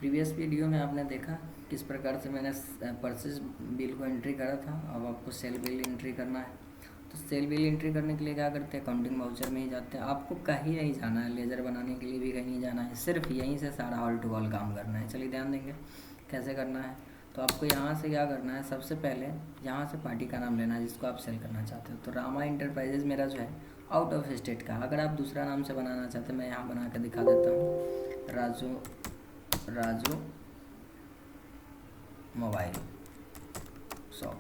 Previous video में आपने देखा किस प्रकार से मैंने परचेज बिल को एंट्री करा था। अब आपको सेल बिल एंट्री करना है। तो सेल बिल एंट्री करने के लिए क्या करते हैं, अकाउंटिंग वाउचर में ही जाते हैं। आपको कहीं नहीं जाना है, लेजर बनाने के लिए भी कहीं नहीं जाना है, सिर्फ यहीं से सारा ऑल टू ऑल काम करना है। चलिए ध्यान देंगे कैसे करना है। तो आपको यहाँ से क्या करना है, सबसे पहले यहाँ से पार्टी का नाम लेना है जिसको आप सेल करना चाहते हो। तो रामा इंटरप्राइजेज मेरा जो है आउट ऑफ स्टेट का। अगर आप दूसरा नाम से बनाना चाहते हैं, मैं यहाँ बना कर दिखा देता हूँ। राजू मोबाइल शॉप,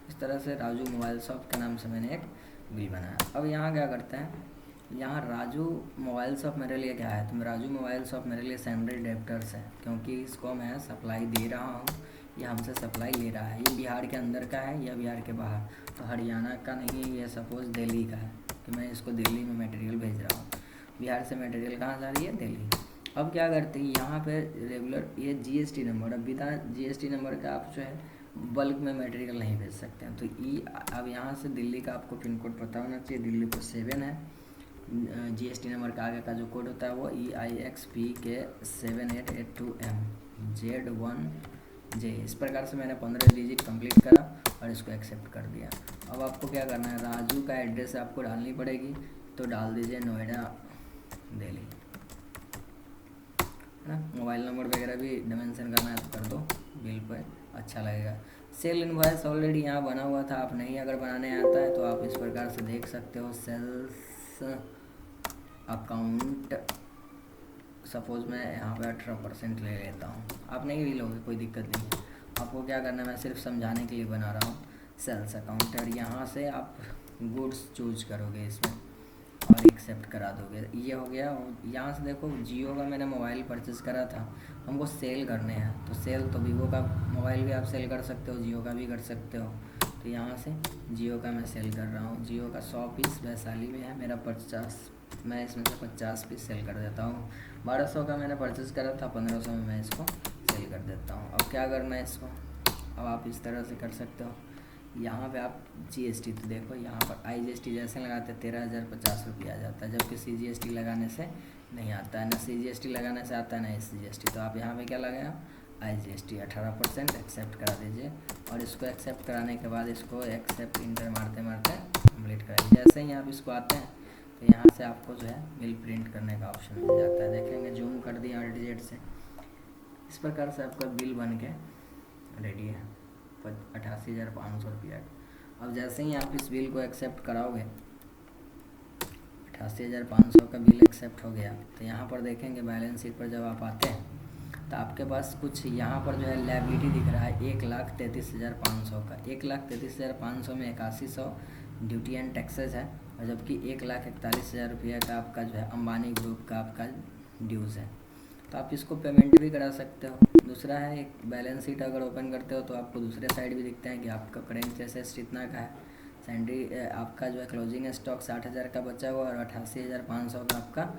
इस तरह से राजू मोबाइल शॉप के नाम से मैंने एक बिल बनाया। अब यहाँ क्या करते हैं, यहाँ राजू मोबाइल शॉप मेरे लिए क्या है, तो राजू मोबाइल शॉप मेरे लिए सैंडल डेप्टर्स है, क्योंकि इसको मैं सप्लाई दे रहा हूँ, ये हमसे सप्लाई ले रहा है। ये बिहार के अंदर का है या बिहार के बाहर, तो हरियाणा का नहीं है, ये सपोज़ दिल्ली का है कि मैं इसको दिल्ली में मटेरियल भेज रहा हूँ। बिहार से मटेरियल कहाँ जा रही है, दिल्ली। अब क्या करते हैं, यहाँ पे रेगुलर ये जीएसटी नंबर, अब बिना जीएसटी नंबर का आप जो है बल्क में मटेरियल नहीं भेज सकते हैं। तो अब यहाँ से दिल्ली का आपको पिन कोड पता होना चाहिए। दिल्ली को 7 है। जीएसटी नंबर का आगे का जो कोड होता है वो EIXPK 7882MZ1J। इस प्रकार से मैंने 15 डिजिट कंप्लीट करा और इसको एक्सेप्ट कर दिया। अब आपको क्या करना है, राजू का एड्रेस आपको डालनी पड़ेगी, तो डाल दीजिए नोएडा दिल्ली, है ना। मोबाइल नंबर वगैरह भी डिमेंशन करना है तो कर दो, बिल पर अच्छा लगेगा। सेल इनवॉइस ऑलरेडी यहाँ बना हुआ था, आप नहीं अगर बनाने आता है तो आप इस प्रकार से देख सकते हो। सेल्स अकाउंट सपोज़ मैं यहाँ पे 18% ले लेता हूँ, आप नहीं भी लोगे कोई दिक्कत नहीं है। आपको क्या करना है, मैं सिर्फ समझाने के लिए बना रहा हूँ। सेल्स अकाउंट, और यहाँ से आप गुड्स चूज करोगे इसमें और एक्सेप्ट करा दोगे, ये हो गया। यहाँ से देखो जियो का मैंने मोबाइल परचेज़ करा था, हमको सेल करने हैं, तो सेल तो वीवो का मोबाइल भी आप सेल कर सकते हो, जियो का भी कर सकते हो। तो यहाँ से जियो का मैं सेल कर रहा हूँ। जियो का 100 पीस वैशाली में है, मेरा 50, मैं इसमें से 50 पीस सेल कर देता हूँ। 1200 का मैंने परचेज़ करा था, 1500 में मैं इसको सेल कर देता हूँ। अब क्या करना है इसको, अब आप इस तरह से कर सकते हो। यहाँ पे आप जीएसटी तो देखो, यहाँ पर IGST जैसे लगाते 13,050 रुपये आ जाता है, जबकि CGST लगाने से नहीं आता है, ना CGST लगाने से आता है ना SGST। तो आप यहाँ पे क्या लगाया, IGST 18% एक्सेप्ट करा दीजिए, और इसको एक्सेप्ट कराने के बाद इसको एक्सेप्ट इंटर मारते मारते कंप्लीट कराइए। जैसे ही आप इसको आते हैं तो यहाँ से आपको जो है बिल प्रिंट करने का ऑप्शन मिल जाता है। देखेंगे जूम कर दिया ALT Z से, इस प्रकार से आपका बिल बन के रेडी है 88,500 रुपया। अब जैसे ही आप इस बिल को एक्सेप्ट कराओगे, 88,500 का बिल एक्सेप्ट हो गया, तो यहाँ पर देखेंगे बैलेंस शीट पर जब आप आते हैं तो आपके पास कुछ यहाँ पर जो है लायबिलिटी दिख रहा है 1,33,500 का। 1,33,500 में 8100 ड्यूटी एंड टैक्सेस है, और जबकि 1,41,000 रुपया का आपका जो है अंबानी ग्रुप का आपका ड्यूज़ है। तो आप इसको पेमेंट भी करा सकते हो। दूसरा है, एक बैलेंस शीट अगर ओपन करते हो तो आपको दूसरे साइड भी दिखते हैं कि आपका करेंट एसेट्स कितना का है। सैंडरी आपका जो है क्लोजिंग स्टॉक 60,000 का बचा हुआ और 88,500 का आपका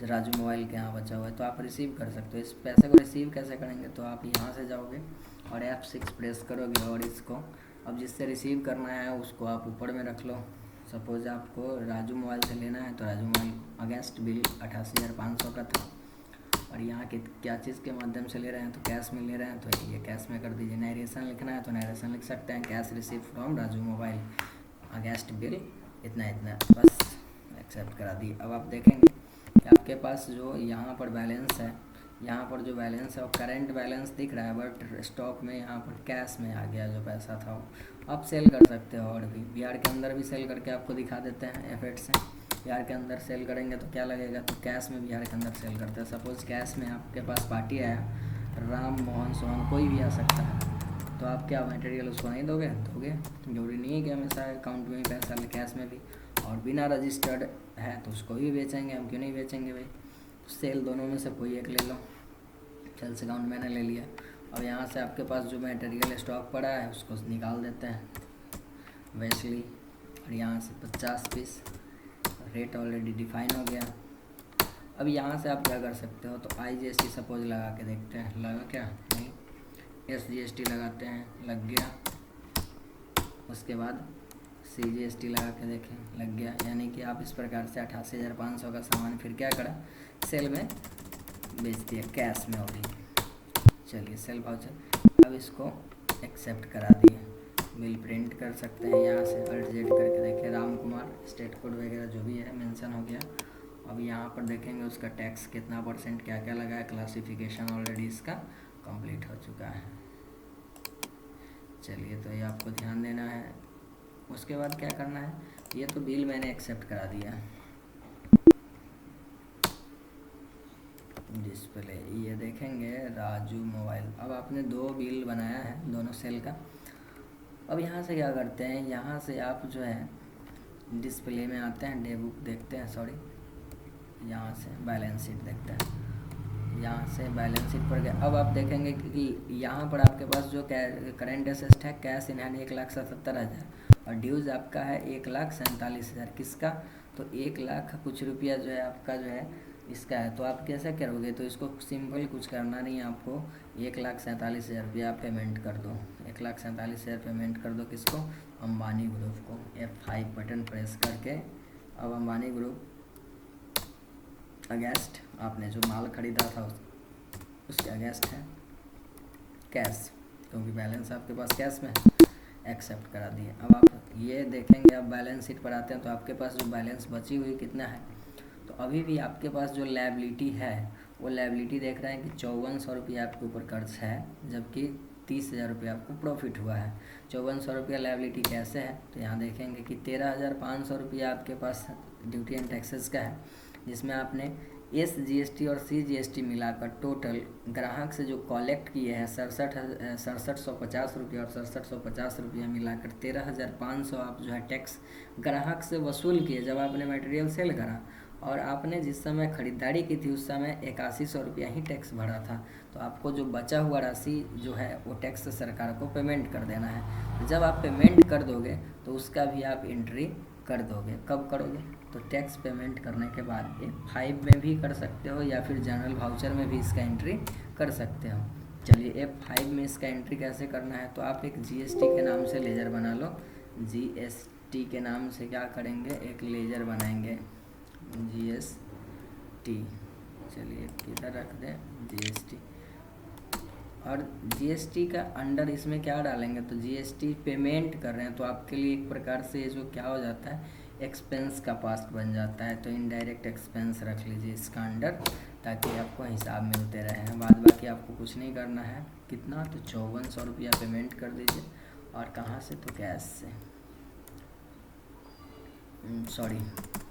राजू मोबाइल के यहाँ बचा हुआ है। तो आप रिसीव कर सकते हो। इस पैसे को रिसीव कैसे करेंगे, तो आप यहाँ से जाओगे और F6 प्रेस करोगे, और इसको अब जिससे रिसीव करना है उसको आप ऊपर में रख लो। सपोज आपको राजू मोबाइल से लेना है, तो राजू मोबाइल अगेंस्ट बिल 88,500 का था, और यहाँ के क्या चीज़ के माध्यम से ले रहे हैं, तो कैश में ले रहे हैं, तो ये कैश में कर दीजिए। नरेशन लिखना है तो नरेशन लिख सकते हैं, cash receive from Raju mobile against bill इतना इतना, बस एक्सेप्ट करा दी। अब आप देखेंगे कि आपके पास जो यहाँ पर बैलेंस है, यहाँ पर जो बैलेंस है वो करेंट बैलेंस दिख रहा है, बट स्टॉक में यहाँ पर कैश में आ गया जो पैसा था वो। आप सेल कर सकते हो, और भी बिहार के अंदर भी सेल करके आपको दिखा देते हैं एफेक्ट से। बिहार के अंदर सेल करेंगे तो क्या लगेगा, तो कैश में बिहार के अंदर सेल करते हैं। सपोज़ कैश में आपके पास पार्टी आया, राम मोहन सोहन कोई भी आ सकता है, तो आप क्या मटेरियल उसको नहीं दोगे, जरूरी नहीं है कि हमेशा अकाउंट में ही पैसा ले, कैश में भी। और बिना रजिस्टर्ड है तो उसको भी बेचेंगे हम, क्यों नहीं बेचेंगे भाई। सेल दोनों में से कोई एक ले लो। सेल्स अकाउंट मैंने ले लिया। अब यहाँ से आपके पास जो मटेरियल स्टॉक पड़ा है उसको निकाल देते हैं वैसली, और यहाँ से 50 पीस, रेट ऑलरेडी डिफाइन हो गया। अब यहाँ से आप क्या कर सकते हो, तो IGST सपोज लगा के देखते हैं, लगा क्या नहीं, SGST लगाते हैं, लग गया। उसके बाद CGST लगा के देखें, लग गया। यानी कि आप इस प्रकार से 88,500 का सामान फिर क्या करा, सेल में बेच दिया, कैश में होगी। चलिए सेल वाउचर, अब इसको एक्सेप्ट करा दिए। बिल प्रिंट कर सकते हैं यहाँ से, अल्ट जेड करके देखिए राम कुमार, स्टेट कोड वगैरह जो भी है मेंशन हो गया। अब यहाँ पर देखेंगे उसका टैक्स कितना परसेंट क्या क्या लगा है, क्लासिफिकेशन ऑलरेडी इसका कंप्लीट हो चुका है। चलिए तो ये आपको ध्यान देना है। उसके बाद क्या करना है, ये तो बिल मैंने एक्सेप्ट करा दिया। डिस्प्ले ये देखेंगे राजू मोबाइल, अब आपने 2 बिल बनाया है दोनों सेल का। अब यहाँ से क्या करते हैं, यहाँ से आप जो है डिस्प्ले में आते हैं, डे बुक देखते हैं, सॉरी यहाँ से बैलेंस शीट देखते हैं। यहाँ से बैलेंस शीट पर गए, अब आप देखेंगे कि यहाँ पर आपके पास जो करेंट एसेट है कैश इन हैंड 1,77,000 और ड्यूज आपका है 1,47,000। किसका, तो 1 लाख कुछ रुपया जो है आपका जो है इसका है। तो आप कैसे करोगे, तो इसको सिंपल कुछ करना नहीं है आपको, 1,47,000 रुपया आप पेमेंट कर दो। 1,47,000 पेमेंट कर दो किसको, अंबानी ग्रुप को। F5 बटन प्रेस करके अब अंबानी ग्रुप अगेंस्ट आपने जो माल खरीदा था उसके अगेंस्ट है कैश, क्योंकि बैलेंस आपके पास कैश में एक्सेप्ट करा दिए। अब आप ये देखेंगे, अब बैलेंस शीट पर आते हैं तो आपके पास जो बैलेंस बची हुई कितना है, तो अभी भी आपके पास जो लायबिलिटी है वो लायबिलिटी देख रहे हैं कि 5400 रुपया आपके ऊपर कर्ज है, जबकि 30,000 रुपया आपको प्रॉफिट हुआ है। 5400 रुपया लायबिलिटी कैसे है, तो यहाँ देखेंगे कि 13,500 रुपया आपके पास ड्यूटी एंड टैक्सेस का है, जिसमें आपने SGST और CGST मिलाकर टोटल ग्राहक से जो कलेक्ट किए हैं 6750 रुपया और 6750 रुपया मिलाकर 13,500 आप जो है टैक्स ग्राहक से वसूल किए जब आपने मटेरियल सेल करा। और आपने जिस समय खरीदारी की थी उस समय 8100 रुपया ही टैक्स भरा था। तो आपको जो बचा हुआ राशि जो है वो टैक्स सरकार को पेमेंट कर देना है। जब आप पेमेंट कर दोगे तो उसका भी आप एंट्री कर दोगे। कब करोगे, तो टैक्स पेमेंट करने के बाद F5 में भी कर सकते हो या फिर जनरल वाउचर में भी इसका एंट्री कर सकते हो। चलिए F5 में इसका एंट्री कैसे करना है, तो आप एक GST के नाम से लेजर बना लो। GST के नाम से क्या करेंगे, एक लेजर बनाएंगे GST। चलिए किधर रख दें GST, और GST का अंडर इसमें क्या डालेंगे, तो GST पेमेंट कर रहे हैं तो आपके लिए एक प्रकार से ये जो क्या हो जाता है, एक्सपेंस का पास्ट बन जाता है। तो इनडायरेक्ट एक्सपेंस रख लीजिए इसका अंडर, ताकि आपको हिसाब मिलते रहे। बाद बाकी आपको कुछ नहीं करना है। कितना, तो 5400 रुपया पेमेंट कर दीजिए। और कहाँ से, तो कैश से, सॉरी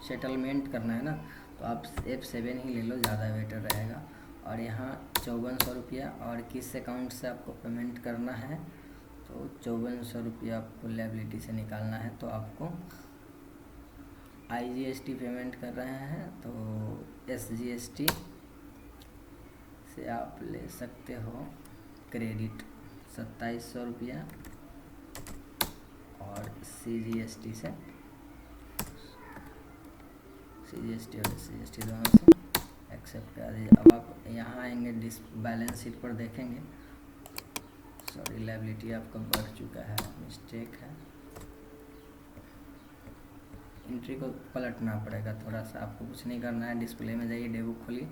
सेटलमेंट करना है ना, तो आप F7 ही ले लो, ज़्यादा बेटर रहेगा। और यहाँ 5400 रुपया, और किस अकाउंट से आपको पेमेंट करना है, तो 5400 रुपया आपको लायबिलिटी से निकालना है। तो आपको IGST पेमेंट कर रहे हैं तो SGST से आप ले सकते हो क्रेडिट 2700 रुपया, और CGST से CGST और SGST दोनों से एक्सेप्ट करा दीजिए। अब आप यहाँ आएंगे बैलेंस शीट पर देखेंगे, सॉरी लायबिलिटी आपका बढ़ चुका है, मिस्टेक है, एंट्री को पलटना पड़ेगा थोड़ा सा। आपको कुछ नहीं करना है, डिस्प्ले में जाइए, डेबुक खोलिए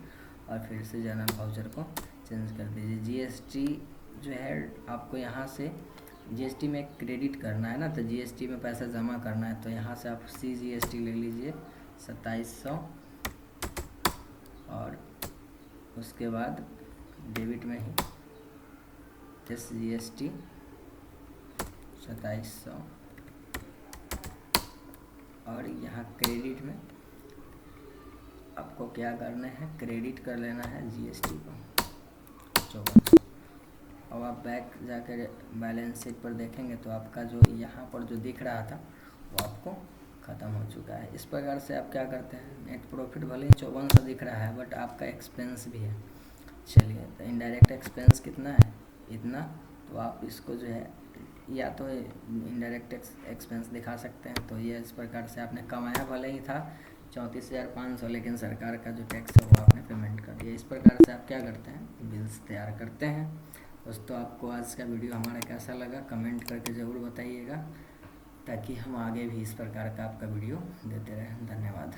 और फिर से जनरल वाउचर को चेंज कर दीजिए। GST जो है आपको यहाँ से GST में क्रेडिट करना है ना, तो GST में पैसा जमा करना है, तो यहाँ से आप CGST ले लीजिए 2700, और उसके बाद डेबिट में ही SGST 2700, और यहाँ क्रेडिट में आपको क्या करना है, क्रेडिट कर लेना है GST को 5400। अब आप बैक जाकर बैलेंस शीट पर देखेंगे तो आपका जो यहाँ पर जो दिख रहा था वो आपको ख़त्म हो चुका है। इस प्रकार से आप क्या करते हैं, नेट प्रॉफिट भले ही 5400 दिख रहा है बट आपका एक्सपेंस भी है। चलिए तो इनडायरेक्ट एक्सपेंस कितना है, इतना, तो आप इसको जो है या तो इनडायरेक्ट एक्सपेंस दिखा सकते हैं। तो ये इस प्रकार से आपने कमाया भले ही था 34,500, लेकिन सरकार का जो टैक्स है वो आपने पेमेंट कर दिया। इस प्रकार से आप क्या करते हैं, बिल्स तैयार करते हैं। दोस्तों आपको आज का वीडियो हमारा कैसा लगा कमेंट करके ज़रूर बताइएगा, ताकि हम आगे भी इस प्रकार का आपका वीडियो देते रहें। धन्यवाद।